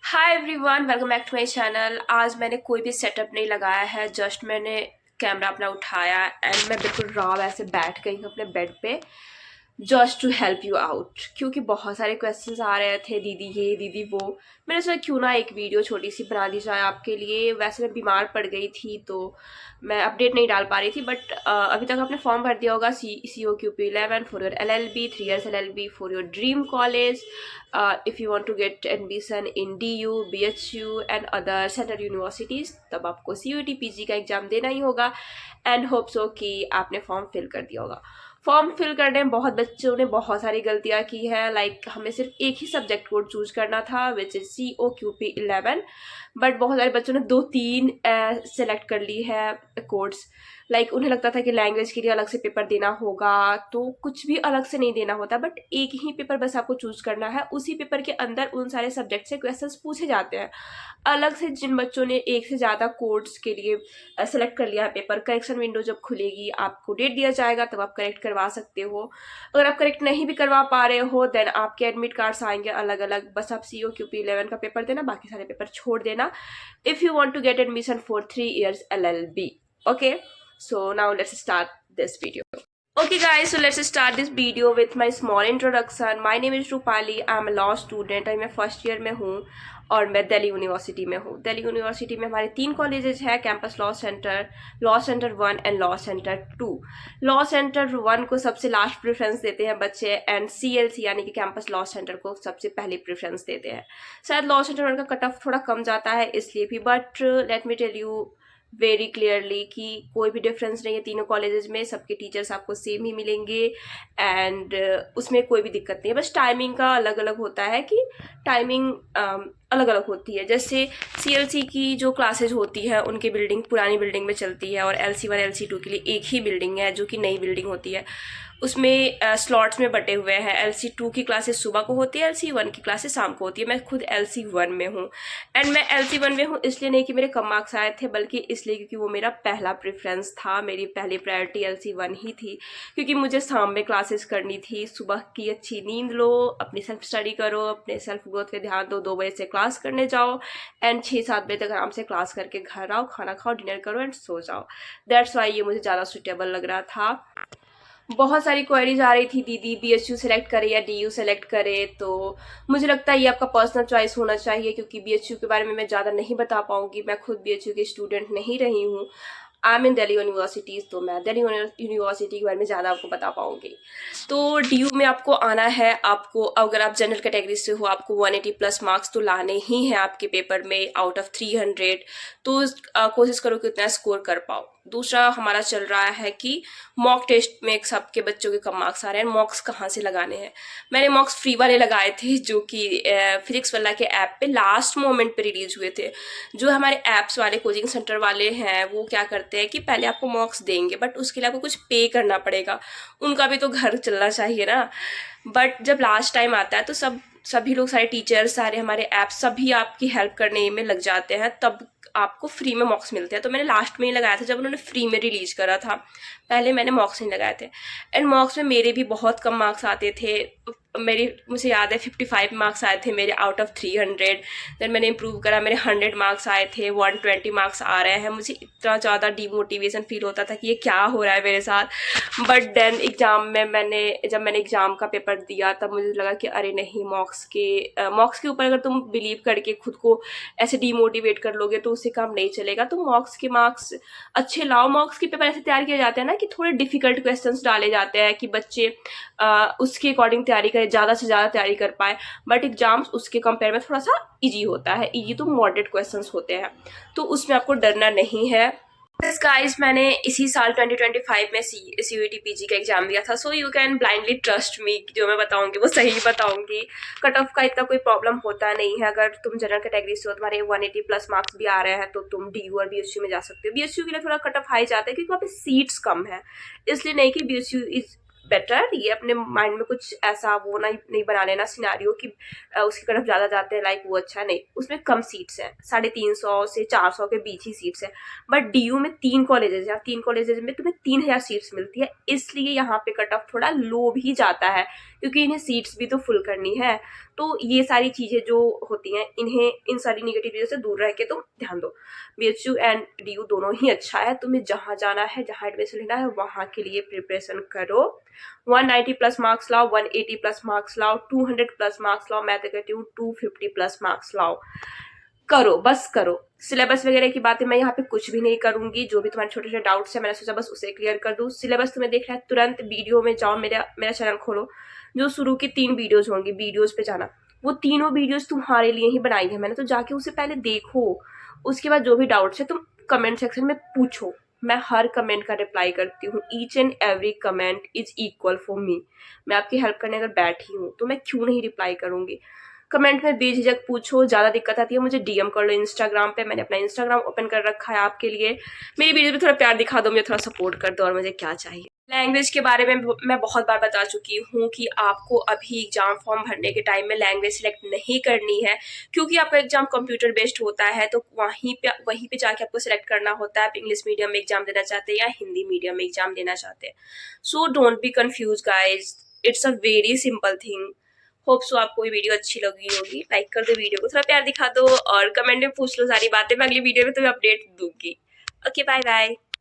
Hi everyone, welcome back to my channel. आज मैंने कोई भी सेटअप नहीं लगाया है, जस्ट मैंने कैमरा अपना उठाया एंड मैं बिल्कुल रॉ ऐसे बैठ गई हूँ अपने बेड पे just to help you out, क्योंकि बहुत सारे क्वेश्चंस आ रहे थे, दीदी ये दीदी वो। मैंने सोचा क्यों ना एक वीडियो छोटी सी बना दी जाए आपके लिए। वैसे मैं बीमार पड़ गई थी तो मैं अपडेट नहीं डाल पा रही थी, बट अभी तक आपने फॉर्म भर दिया होगा COQP11 for your LLB, 3 years LLB for your dream college. If you want to get admission in DU, BHU and other central universities, तब आपको CUET PG का एग्जाम देना ही होगा। एंड होप सो कि आपने फॉर्म फिल कर दिया होगा। फॉर्म फिल करने में बहुत बच्चों ने बहुत सारी गलतियां की है। लाइक हमें सिर्फ एक ही सब्जेक्ट कोड चूज करना था, विच इज COQP11, बट बहुत सारे बच्चों ने 2-3 सेलेक्ट कर ली है कोड्स। लाइक उन्हें लगता था कि लैंग्वेज के लिए अलग से पेपर देना होगा, तो कुछ भी अलग से नहीं देना होता, बट एक ही पेपर बस आपको चूज करना है। उसी पेपर के अंदर उन सारे सब्जेक्ट से क्वेश्चंस पूछे जाते हैं। अलग से जिन बच्चों ने एक से ज़्यादा कोड्स के लिए सेलेक्ट कर लिया है पेपर, करेक्शन विंडो जब खुलेगी आपको डेट दिया जाएगा, तब आप करेक्ट करवा सकते हो। अगर आप करेक्ट नहीं भी करवा पा रहे हो, देन आपके एडमिट कार्ड्स आएंगे अलग अलग। बस आप COQP11 का पेपर देना, बाकी सारे पेपर छोड़ देना if you want to get admission for 3 years LLB। Okay, so now let's start this video. Okay guys, so let's start this video with my small introduction. My name is Rupali. I'm a law student और मैं first year में हूँ और मैं Delhi university में हूँ। Delhi university में हमारे 3 कॉलेजेस हैं, campus law centre, law centre 1 and law centre 2। Law centre 1 को सबसे लास्ट प्रेफरेंस देते हैं बच्चे, एंड CLC यानी कि कैंपस लॉ सेंटर को सबसे पहले प्रेफरेंस देते हैं। शायद लॉ सेंटर 1 का कट ऑफ थोड़ा कम जाता है इसलिए भी, but let me tell you very clearly कि कोई भी डिफरेंस नहीं है तीनों कॉलेजेस में। सबके टीचर्स आपको सेम ही मिलेंगे एंड उसमें कोई भी दिक्कत नहीं है। बस टाइमिंग का अलग अलग होता है कि टाइमिंग अलग अलग होती है। जैसे CLC की जो क्लासेज होती है उनकी बिल्डिंग पुरानी बिल्डिंग में चलती है, और LC1 LC2 के लिए एक ही बिल्डिंग है जो कि नई बिल्डिंग होती है। उसमें स्लॉट्स में बटे हुए हैं। LC2 की क्लासेस सुबह को होती है, LC1 की क्लासेस शाम को होती है। मैं खुद LC1 में हूँ, एंड मैं LC1 में हूँ इसलिए नहीं कि मेरे कम मार्क्स आए थे, बल्कि इसलिए क्योंकि वो मेरा पहला प्रेफरेंस था। मेरी पहली प्रायोरिटी LC1 ही थी, क्योंकि मुझे शाम में क्लासेस करनी थी। सुबह की अच्छी नींद लो, अपनी सेल्फ स्टडी करो, अपने सेल्फ ग्रोथ पे ध्यान दो, 2 बजे से क्लास करने जाओ एंड 6-7 बजे तक आराम से क्लास करके घर आओ, खाना खाओ, डिनर करो एंड सो जाओ। दैट्स वाई ये मुझे ज़्यादा सुटेबल लग रहा था। बहुत सारी क्वेरीज आ रही थी, दीदी BHU सेलेक्ट करे या DU सेलेक्ट करे, तो मुझे लगता है ये आपका पर्सनल चॉइस होना चाहिए, क्योंकि BHU के बारे में मैं ज़्यादा नहीं बता पाऊंगी। मैं खुद BHU की स्टूडेंट नहीं रही हूँ। I am in Delhi universities, तो मैं दिल्ली यूनिवर्सिटी के बारे में ज़्यादा आपको बता पाऊंगी। तो DU में आपको आना है। आपको अगर आप जनरल कैटेगरी से हो, आपको 180 प्लस मार्क्स तो लाने ही हैं आपके पेपर में आउट ऑफ 300। तो कोशिश करो कि उतना स्कोर कर पाओ। दूसरा हमारा चल रहा है कि मॉक टेस्ट में सबके बच्चों के कम मार्क्स आ रहे हैं। मॉक्स कहाँ से लगाने हैं? मैंने मॉक्स फ्री वाले लगाए थे, जो कि फिजिक्स वाला के ऐप पे लास्ट मोमेंट पे रिलीज हुए थे। जो हमारे ऐप्स वाले कोचिंग सेंटर वाले हैं वो क्या करते हैं कि पहले आपको मॉक्स देंगे, बट उसके लिए आपको कुछ पे करना पड़ेगा। उनका भी तो घर चलना चाहिए ना। बट जब लास्ट टाइम आता है तो सभी लोग, सारे टीचर्स, सारे हमारे ऐप्स, सभी आपकी हेल्प करने में लग जाते हैं, तब आपको फ्री में मॉक्स मिलते हैं। तो मैंने लास्ट में ही लगाया था जब उन्होंने फ्री में रिलीज करा था। पहले मैंने मॉक्स नहीं लगाए थे, एंड मॉक्स में मेरे भी बहुत कम मार्क्स आते थे। मुझे याद है 55 मार्क्स आए थे मेरे आउट ऑफ 300। देन मैंने इंप्रूव करा, मेरे 100 मार्क्स आए थे, 120 मार्क्स आ रहे हैं। मुझे इतना ज़्यादा डीमोटिवेशन फील होता था कि ये क्या हो रहा है मेरे साथ। बट देन एग्ज़ाम में जब मैंने एग्ज़ाम का पेपर दिया, तब मुझे लगा कि अरे नहीं, मॉक्स के ऊपर अगर तुम बिलीव करके खुद को ऐसे डीमोटिवेट कर लोगे तो उससे काम नहीं चलेगा। तो मॉक्स के मार्क्स अच्छे लाओ। मॉक्स के पेपर ऐसे तैयार किए जाते हैं ना कि थोड़े डिफिकल्ट क्वेश्चंस डाले जाते हैं कि बच्चे उसके अकॉर्डिंग तैयारी करें, ज़्यादा से ज़्यादा तैयारी कर पाए। बट एग्जाम्स उसके कंपेयर में थोड़ा सा ईजी होता है। ईजी तो मॉडरेट क्वेश्चंस होते हैं, तो उसमें आपको डरना नहीं है। गाइस, मैंने इसी साल 2025 में CUET PG का एग्जाम दिया था, so you can blindly trust me. जो मैं बताऊंगी वो सही बताऊंगी। कट ऑफ का इतना कोई प्रॉब्लम होता नहीं है। अगर तुम जनरल कैटेगरी से हो, तुम्हारे 180 प्लस मार्क्स भी आ रहे हैं, तो तुम DU और BHU में जा सकते हो। BHU के लिए थोड़ा कट ऑफ हाई जाता है क्योंकि वहाँ पे सीट्स कम है, इसलिए नहीं कि BHU इज बेटर। ये अपने माइंड में कुछ ऐसा वो नहीं बना लेना सिनारियो कि उसकी तरफ ज़्यादा जाते हैं, लाइक वो अच्छा नहीं। उसमें कम सीट्स हैं, 350 से 400 के बीच ही सीट्स हैं। बट DU में 3 कॉलेजेस हैं, 3 कॉलेजेस में तुम्हें 3000 सीट्स मिलती है, इसलिए यहाँ पे कट ऑफ थोड़ा लो भी जाता है, क्योंकि इन्हें सीट्स भी तो फुल करनी है। तो ये सारी चीज़ें जो होती हैं, इन्हें इन सारी नेगेटिव चीज़ों से दूर रह के तुम ध्यान दो। BHU एंड DU दोनों ही अच्छा है, तुम्हें जहाँ जाना है, जहाँ एडमिशन लेना है, वहाँ के लिए प्रिपरेशन करो। 190 प्लस मार्क्स लाओ, 180 प्लस मार्क्स लाओ, 200 प्लस मार्क्स लाओ, मैं तो कहती हूँ 250 प्लस मार्क्स लाओ। करो, बस करो। सिलेबस वगैरह की बातें मैं यहाँ पे कुछ भी नहीं करूंगी। जो भी तुम्हारे छोटे छोटे डाउट्स है, मैंने सोचा बस उसे क्लियर कर दूँ। सिलेबस तुम्हें देखना है, तुरंत वीडियो में जाओ, मेरा चैनल खोलो, जो शुरू की 3 वीडियोज होंगी, वीडियोज पे जाना। वो तीनों वीडियोज तुम्हारे लिए ही बनाई है मैंने, तो जाके उसे पहले देखो। उसके बाद जो भी डाउट्स है तुम कमेंट सेक्शन में पूछो, मैं हर कमेंट का रिप्लाई करती हूँ। Each and every comment is equal for me. मैं आपकी हेल्प करने अगर बैठी हूँ तो मैं क्यों नहीं रिप्लाई करूंगी। कमेंट में बेझिझक पूछो। ज़्यादा दिक्कत आती है मुझे DM कर लो इंस्टाग्राम पे, मैंने अपना इंस्टाग्राम ओपन कर रखा है आपके लिए। मेरी वीडियो पे थोड़ा प्यार दिखा दो, मुझे थोड़ा सपोर्ट कर दो, और मुझे क्या चाहिए। लैंग्वेज के बारे में मैं बहुत बार बता चुकी हूँ कि आपको अभी एग्जाम फॉर्म भरने के टाइम में लैंग्वेज सिलेक्ट नहीं करनी है, क्योंकि आपका एग्जाम कंप्यूटर बेस्ड होता है, तो वहीं पे जाके आपको सिलेक्ट करना होता है आप इंग्लिश मीडियम में एग्जाम देना चाहते हैं या हिंदी मीडियम में एग्जाम देना चाहते हैं। So don't be confuse guys, it's a very simple thing. Hope so आपको ये वीडियो अच्छी लगी होगी। लाइक कर दो वीडियो को, थोड़ा प्यार दिखा दो, और कमेंट में पूछ लो सारी बातें, मैं अगली वीडियो में तुम्हें अपडेट दूंगी। Okay, bye bye.